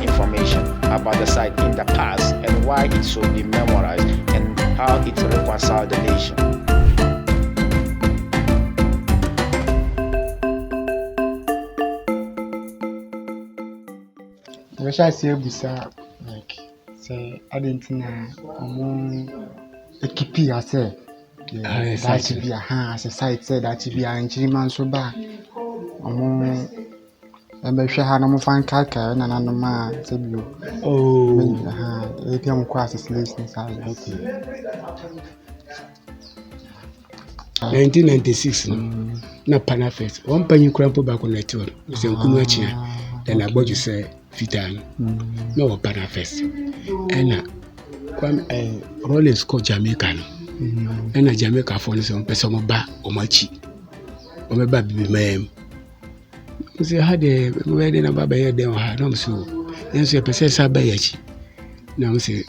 information about the site in the past and why it should be memorized and how it reconciled the nation. I wish I see a busa like say I didn't know keep I say that should be a as a site said that should be an Manso bar. And be sure no fan calca and an man said you. Oh, ATM class is listening. 1996 na Panafest. One penny crampo back on the tour. It's in Kumachina. Then I bought you say Fitan. No Panafest. And Rollins called Jamaican. And a Jamaica for some person ba or machi. Or my baby ma'am. You see, I had a wedding about by them. I don't so. And so a person sabayachi. Now say,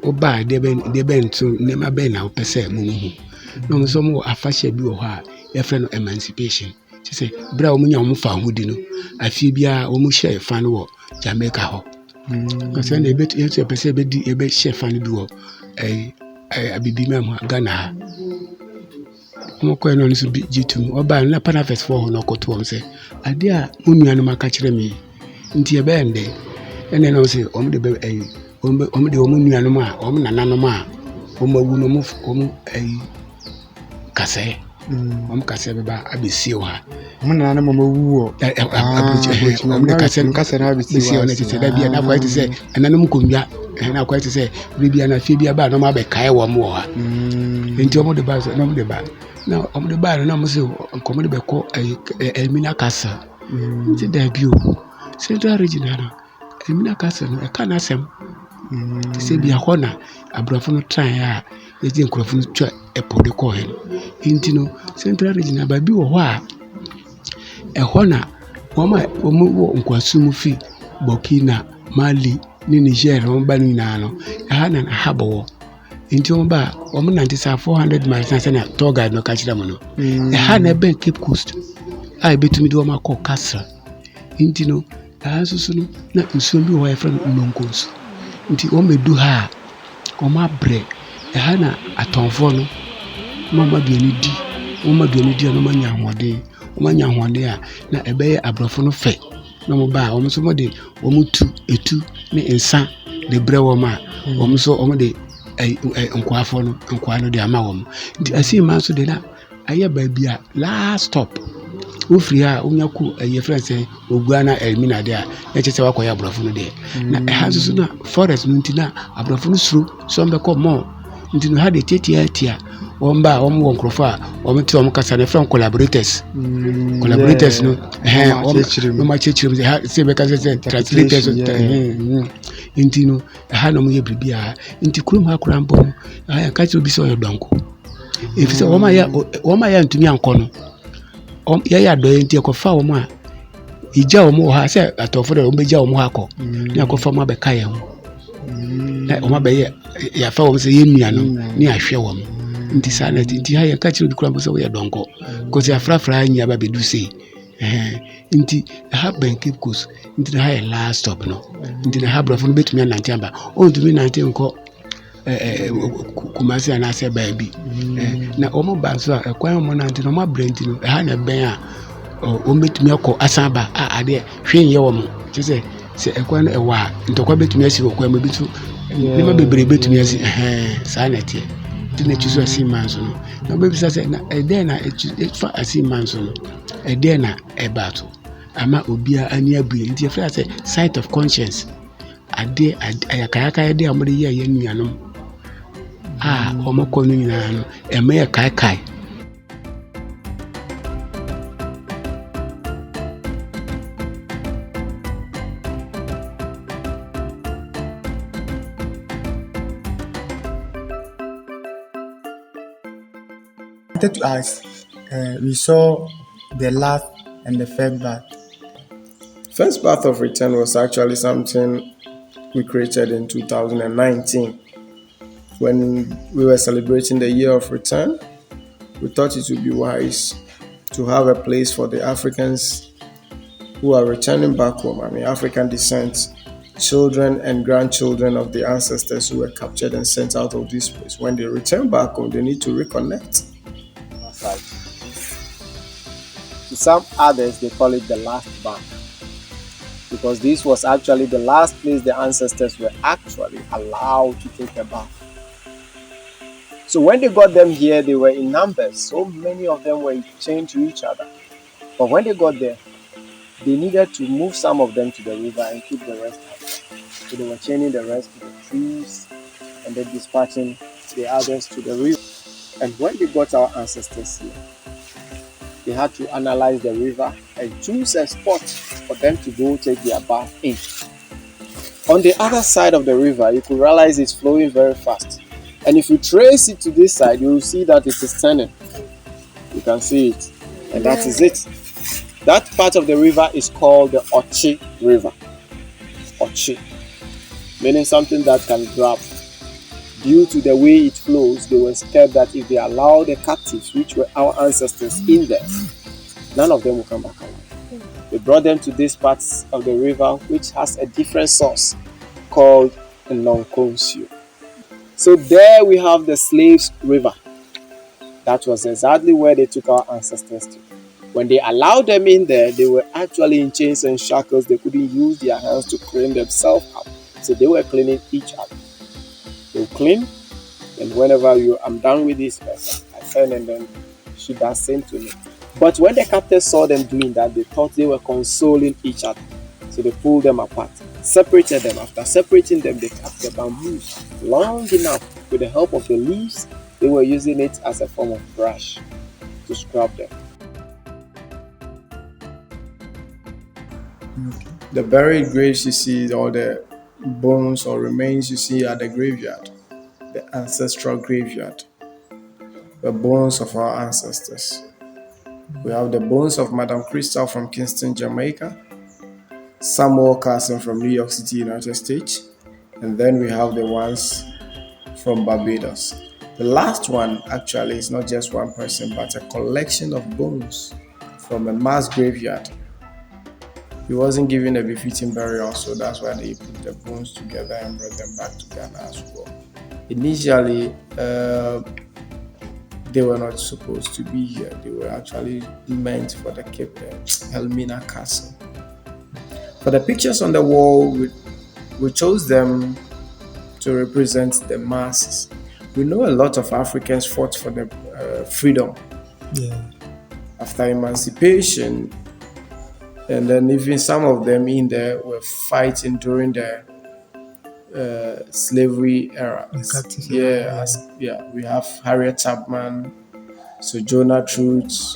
Oba, they been to never been out per se. No, so more a fashion do her, a friend of emancipation. She say, Brown Munya found who dino. I feel be a almost share fan war, Jamaica ho. Because when they bet you a perceive a bet chef fan duo, a baby mamma, Ghana. No coin on to be G2 or by a Panafest for no court say, I dear Munianuma catch me into a band day. And then I say, the Munianuma, Nanoma, Wuno a Kase, Kase ba abisi wa. Muna na mama wuo. Kase na abisi wa na tete da bia na kwa ite se ananum konbia na kwa ite se bibia na fie bia ba no ma be kai wo mo ha. Enti omo de ba so no mo de ba. Na omo de ba na mo se nkomo de be ko Elmina Kasa. Enti da bi o. Central regional na Elmina Kasa no e ka na asem. Se bia ho na abrafo no tran a yedi nkrofo no twa epo de ko he. Enti no Central regional ba bi wo ho a ho na omo nkwasum fi Burkina, Mali ni Niger on ba ni na no ha na habo. Enti omo ba omo 400 miles na na tour guide no ka kira mo no. Ha na ben Cape Coast. Ai betumi do ma ko Kasra. Enti no susu no na nsuo bi wo e fra Nonkonsu. Nti o medu ha o ma bre ha na atonfo no mama duani di o ma duani di no manya hode o manya hode a na ebeye abrofo no fe no mo ba o mo so mo de o mo tu etu ne ensa de bre wo ma o mo so o mo de nkwafo no nkwa no de ama wo mo nti Assin Manso de na aye ba bia last stop ofri ha onyaku aye friend say oguana Elmina de a na chese wakoya abrofo no de na ha so na forest no nti na abrofo no suro so mbe ko mo nti no ha de tetia omba omo nkrofo a omo ti omo kasa na friend collaborators no no ma chechirim ha se be kasa se translators nti no ha no mo ye bribia nti kurum ha kuram bom ha ka ti obi so yo donko efise wo ma ya ntumi anko no ya do enti ekofa wo ma ija wo mo ha se atofo de wo beja wo mo ha ko ni akofa mo be kaye ho na wo ma be ya fa wo se ye nua no ni ahwe wo mo nti sana nti ha ya ka chi obi kuram so wo ya donko ko se afrafra anya ba bedu sei nti ha ben Cape Coast nti ha ya last stop no nti ha brafo no betumi na ntamba o ntumi na ntenko Kumasi na se baby na omo ba so ekwan mo na ntino ma brenti no ha na ben a o betumi akọ asaba a ade hwe nye wo mo se ekwan e wa ntokwa betumi asi okwan mo bitu ni ma bebre betumi asi sa na tie ti na chiso Assin Manso no na be bisa se na ede na fa Assin Manso no ede na ebato ama obia ani abue nti efra se site of conscience ade ayakayaka ede amode ye nuanom omo kono nyina no eme ya kai I wanted to ask, we saw the last and the first bath. First bath of return was actually something we created in 2019. When we were celebrating the year of return, we thought it would be wise to have a place for the Africans who are returning back home, African descent, children and grandchildren of the ancestors who were captured and sent out of this place, when they return back home, they need to reconnect. That's right. To some others, they call it the last bank, because this was actually the last place the ancestors were actually allowed to take a bath. So when they got them here, they were in numbers. So many of them were chained to each other. But when they got there, they needed to move some of them to the river and keep the rest outside. So they were chaining the rest to the trees and then dispatching the others to the river. And when they got our ancestors here, they had to analyze the river and choose a spot for them to go take their bath in. On the other side of the river, you could realize it's flowing very fast. And if you trace it to this side, you will see that it is turning. You can see it. And that is it. That part of the river is called the Ochi River. Ochi. Meaning something that can grab. Due to the way it flows, they were scared that if they allow the captives, which were our ancestors, in there, none of them will come back alive. They brought them to this part of the river, which has a different source called Nonkonsu. So there we have the Slaves River. That was exactly where they took our ancestors to. When they allowed them in there, they were actually in chains and shackles. They couldn't use their hands to clean themselves up. So they were cleaning each other. They would clean, and whenever I'm done with this person, I send and then she does same to me. But when the captors saw them doing that, they thought they were consoling each other. So they pulled them apart, separated them. After separating them, they cut the bamboos long enough. With the help of the leaves, they were using it as a form of brush to scrub them. The buried graves you see, or the bones or remains you see at the graveyard, the ancestral graveyard, the bones of our ancestors. We have the bones of Madame Crystal from Kingston, Jamaica, Samuel Carson from New York City, United States, and then we have the ones from Barbados. The last one actually is not just one person, but a collection of bones from a mass graveyard. He wasn't given a befitting burial, so that's why they put the bones together and brought them back to Ghana as well. Initially, they were not supposed to be here. They were actually meant for the Cape Helmina Castle. For the pictures on the wall, we chose them to represent the masses. We know a lot of Africans fought for the freedom. After emancipation, and then even some of them in there were fighting during the slavery era. We have Harriet Tubman, Sojourner Truth,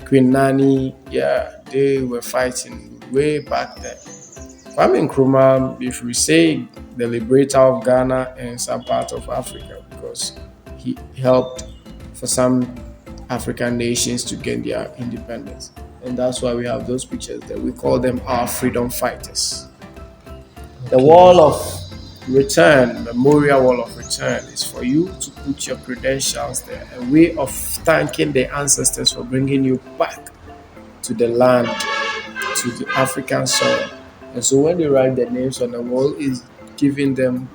Queen Nanny. They were fighting way back then. Kwame Nkrumah, if we say the liberator of Ghana and some part of Africa, because he helped for some African nations to gain their independence. And that's why we have those pictures there. We call them our freedom fighters. The wall of return, Memorial Wall of Return, is for you to put your credentials there. A way of thanking the ancestors for bringing you back to the land, to the African soil. And so when they write their names on the wall, is giving them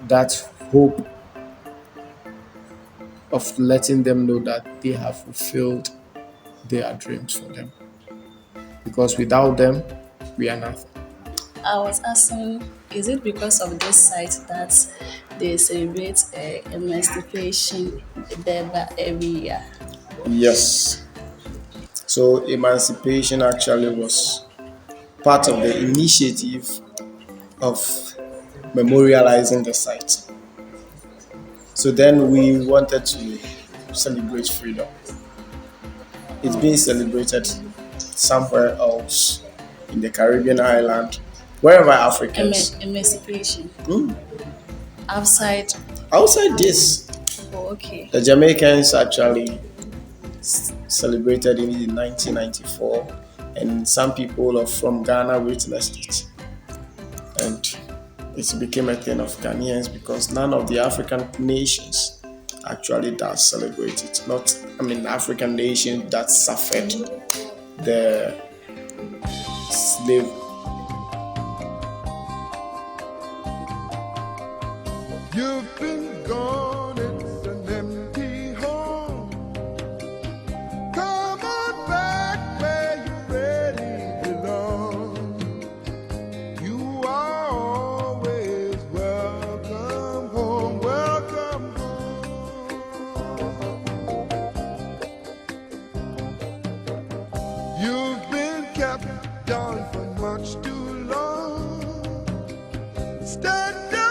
that hope of letting them know that they have fulfilled their dreams for them. Because without them, we are nothing. I was asking, is it because of this site that they celebrate emancipation day every year? Yes. So emancipation actually was part of the initiative of memorializing the site. So then we wanted to celebrate freedom. It's being celebrated somewhere else in the Caribbean island, wherever Africans. Emancipation. Outside This. Oh, okay. The Jamaicans actually celebrated it in 1994, and some people from Ghana witnessed it. And it became a thing of Ghanaians because none of the African nations actually does celebrate it. African nations that suffered the live. You've been gone, it's an empty home. Come on back where you really belong. You are always welcome home, welcome home. You've been kept down for much too long. Stand up.